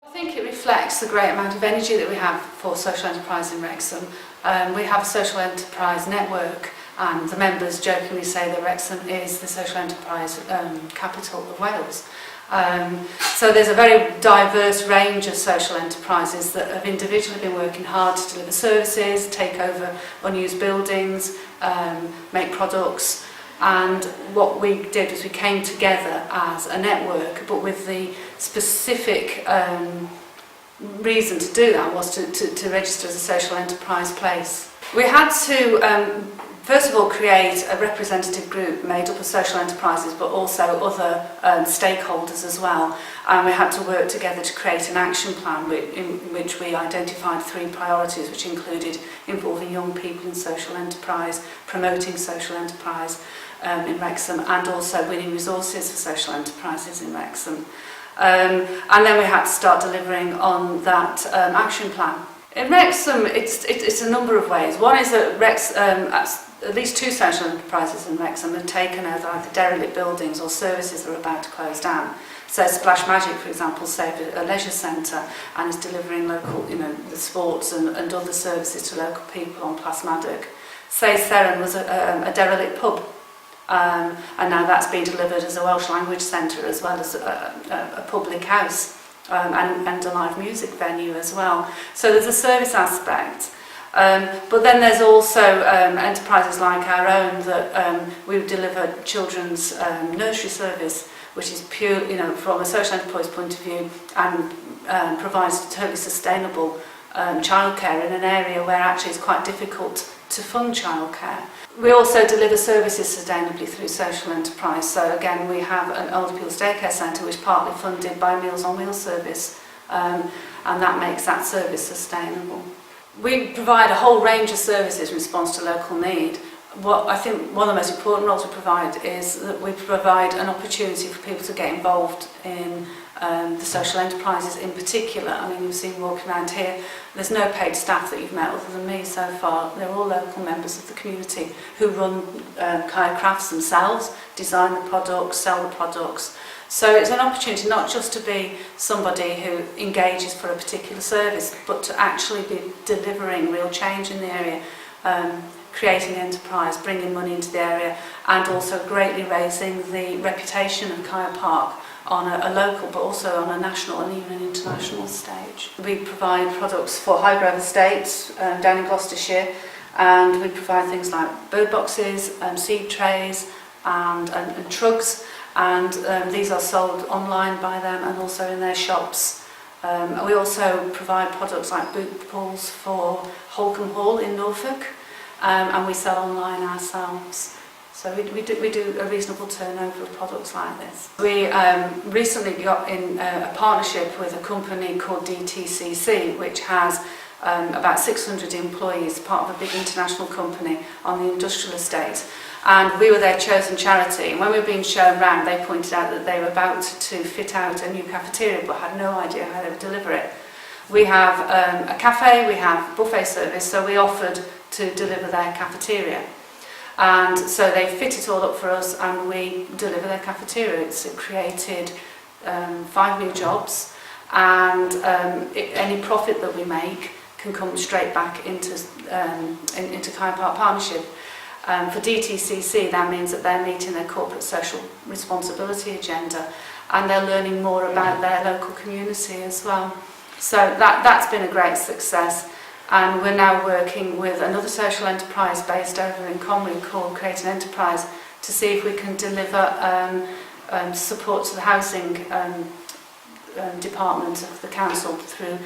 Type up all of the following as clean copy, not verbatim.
I think it reflects the great amount of energy that we have for social enterprise in Wrexham. We have a social enterprise network, and the members jokingly say that Wrexham is the social enterprise capital of Wales. So there's a very diverse range of social enterprises that have individually been working hard to deliver services, take over unused buildings, make products. And what we did was we came together as a network, but with the specific reason to do that was to register as a social enterprise place. We had to first of all create a representative group made up of social enterprises but also other stakeholders as well, and we had to work together to create an action plan in which we identified 3 priorities, which included involving young people in social enterprise, promoting social enterprise in Wrexham, and also winning resources for social enterprises in Wrexham. And then we had to start delivering on that action plan. In Wrexham, it's a number of ways. One is that at least 2 social enterprises in Wrexham have taken over either derelict buildings or services that are about to close down. So Splash Magic, for example, saved a leisure centre and is delivering local, the sports and other services to local people on Plasmaddock. Saith Seren was a derelict pub. And now that's been delivered as a Welsh language centre as well as a public house and a live music venue as well. So there's a service aspect. But then there's also enterprises like our own that we deliver children's nursery service, which is pure, from a social enterprise point of view, and provides totally sustainable childcare in an area where actually it's quite difficult to fund childcare. We also deliver services sustainably through social enterprise. So again, we have an older people's daycare centre which is partly funded by Meals on Wheels service, and that makes that service sustainable. We provide a whole range of services in response to local need. What I think one of the most important roles we provide is that we provide an opportunity for people to get involved in the social enterprises in particular. I mean, you've seen walking around here, there's no paid staff that you've met other than me so far. They're all local members of the community who run Caia Crafts themselves, design the products, sell the products. So it's an opportunity not just to be somebody who engages for a particular service, but to actually be delivering real change in the area, creating enterprise, bringing money into the area, and also greatly raising the reputation of Caia Park on a local but also on a national and even an international stage. We provide products for Highgrove Estates down in Gloucestershire, and we provide things like bird boxes, seed trays and trugs, and these are sold online by them and also in their shops. We also provide products like boot pulls for Holcombe Hall in Norfolk, and we sell online ourselves. So we do a reasonable turnover of products like this. We recently got in a partnership with a company called DTCC, which has about 600 employees, part of a big international company on the industrial estate. And we were their chosen charity. And when we were being shown around, they pointed out that they were about to fit out a new cafeteria, but had no idea how they would deliver it. We have a cafe, we have buffet service, so we offered to deliver their cafeteria. And so they fit it all up for us and we deliver their cafeteria. It's created 5 new jobs, and any profit that we make can come straight back into Caia Park Partnership. For DTCC, that means that they're meeting their corporate social responsibility agenda and they're learning more about their local community as well. So that's been a great success. And we're now working with another social enterprise based over in Conwy called Create an Enterprise to see if we can deliver support to the housing department of the council through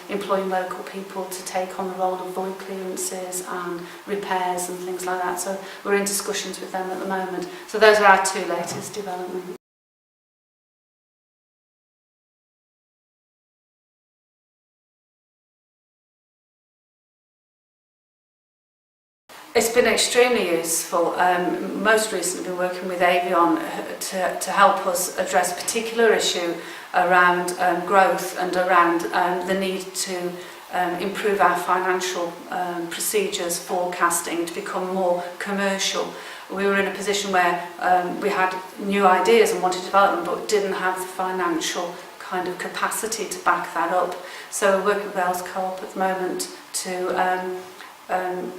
employing local people to take on the role of void clearances and repairs and things like that. So we're in discussions with them at the moment. So those are our 2 latest developments. It's been extremely useful. Most recently been working with Avion to help us address a particular issue around growth and around the need to improve our financial procedures, forecasting, to become more commercial. We were in a position where we had new ideas and wanted to develop them, but didn't have the financial kind of capacity to back that up. So we're working with Welsh Co-op at the moment to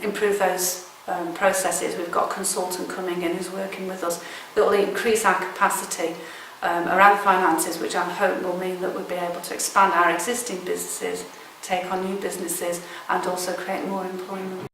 improve those processes. We've got a consultant coming in who's working with us that will increase our capacity around finances, which I hope will mean that we'll be able to expand our existing businesses, take on new businesses, and also create more employment.